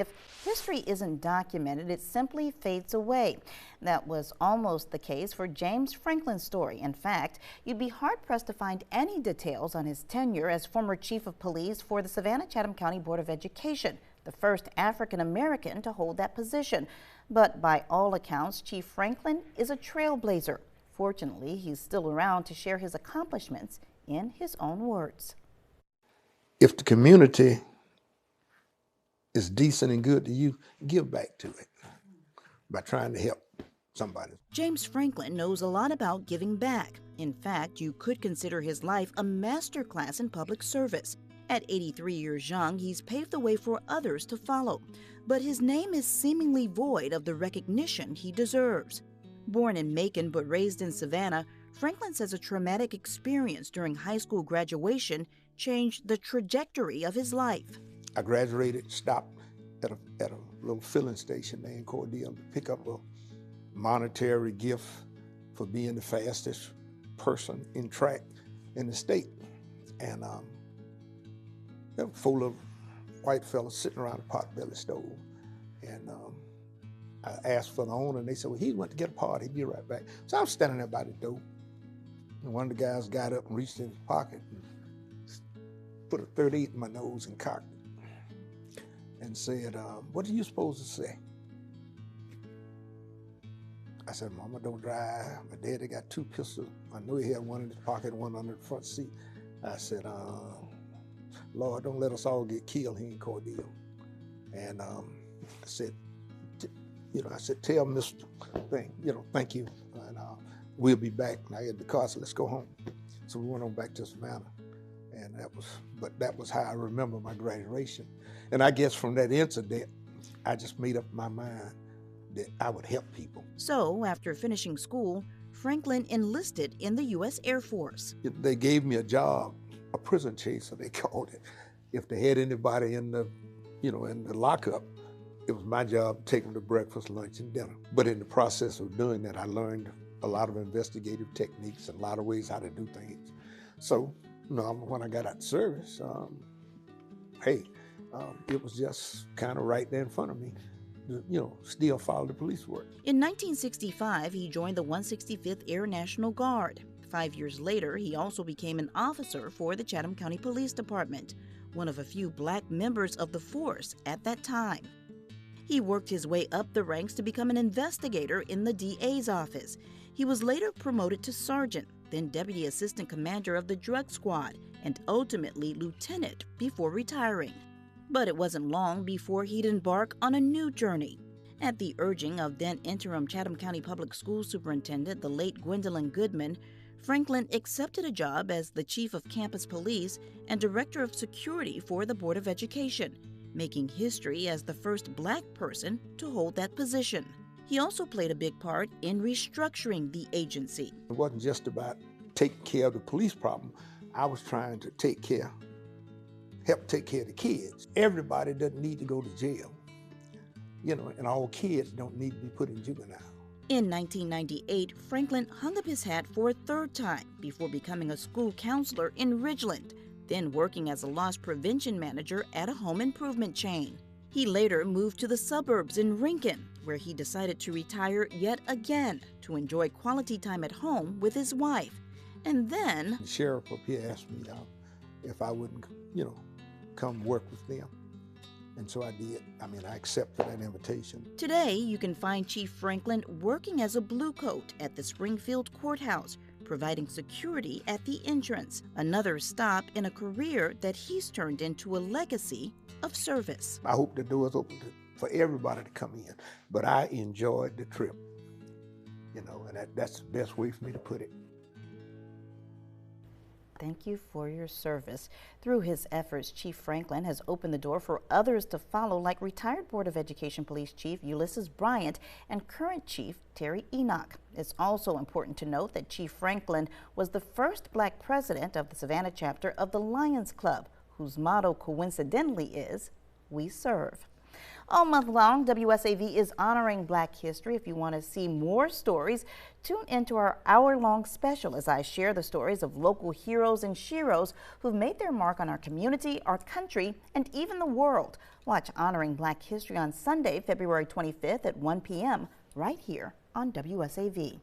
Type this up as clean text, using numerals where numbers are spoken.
If history isn't documented, it simply fades away. That was almost the case for James Franklin's story. In fact, you'd be hard-pressed to find any details on his tenure as former chief of police for the Savannah-Chatham County Board of Education, the first African-American to hold that position. But by all accounts, Chief Franklin is a trailblazer. Fortunately, he's still around to share his accomplishments in his own words. If the community is decent and good to you, give back to it by trying to help somebody. James Franklin knows a lot about giving back. In fact, you could consider his life a masterclass in public service. At 83 years young, he's paved the way for others to follow. But his name is seemingly void of the recognition he deserves. Born in Macon but raised in Savannah, Franklin says a traumatic experience during high school graduation changed the trajectory of his life. I graduated, stopped at a little filling station there in Cordele to pick up a monetary gift for being the fastest person in track in the state. And there were 4 little white fellas sitting around a potbelly stove. And I asked for the owner, and they said, well, he went to get a part, he'd be right back. So I was standing there by the door, and one of the guys got up and reached in his pocket and put a 38 in my nose and cocked it and said, what are you supposed to say? I said, Mama, don't drive. My daddy got 2 pistols. I knew he had one in his pocket and one under the front seat. I said, Lord, don't let us all get killed here in Cordele. And I said, tell Mr. Thing, thank you, and we'll be back. And I had the car, so let's go home. So we went on back to Savannah. And that was how I remember my graduation. And I guess from that incident, I just made up my mind that I would help people. So after finishing school, Franklin enlisted in the U.S. Air Force. They gave me a job, a prison chaser, they called it. If they had anybody in the lockup, it was my job to take them to breakfast, lunch, and dinner. But in the process of doing that, I learned a lot of investigative techniques and a lot of ways how to do things. So, when I got out of service, it was just kind of right there in front of me, still follow the police work. In 1965, he joined the 165th Air National Guard. 5 years later, he also became an officer for the Chatham County Police Department, one of a few black members of the force at that time. He worked his way up the ranks to become an investigator in the DA's office. He was later promoted to sergeant, then deputy assistant commander of the drug squad, and ultimately lieutenant before retiring. But it wasn't long before he'd embark on a new journey. At the urging of then interim Chatham County Public School Superintendent, the late Gwendolyn Goodman, Franklin accepted a job as the chief of campus police and director of security for the Board of Education, making history as the first black person to hold that position. He also played a big part in restructuring the agency. It wasn't just about taking care of the police problem. I was trying to help take care of the kids. Everybody doesn't need to go to jail, and all kids don't need to be put in juvenile. In 1998, Franklin hung up his hat for a 3rd time before becoming a school counselor in Ridgeland, then working as a loss prevention manager at a home improvement chain. He later moved to the suburbs in Rincon, where he decided to retire yet again to enjoy quality time at home with his wife. And then the sheriff up here asked me if I wouldn't, come work with them. And so I did. I accepted that invitation. Today, you can find Chief Franklin working as a blue coat at the Springfield Courthouse, providing security at the entrance, another stop in a career that he's turned into a legacy of service. I hope the door's open for everybody to come in, but I enjoyed the trip, and that's the best way for me to put it. Thank you for your service. Through his efforts, Chief Franklin has opened the door for others to follow, like retired Board of Education Police Chief Ulysses Bryant and current Chief Terry Enoch. It's also important to note that Chief Franklin was the first black president of the Savannah chapter of the Lions Club, whose motto coincidentally is, "We serve." All month long, WSAV is honoring Black history. If you want to see more stories, tune into our hour-long special as I share the stories of local heroes and sheroes who've made their mark on our community, our country, and even the world. Watch Honoring Black History on Sunday, February 25th at 1 p.m. right here on WSAV.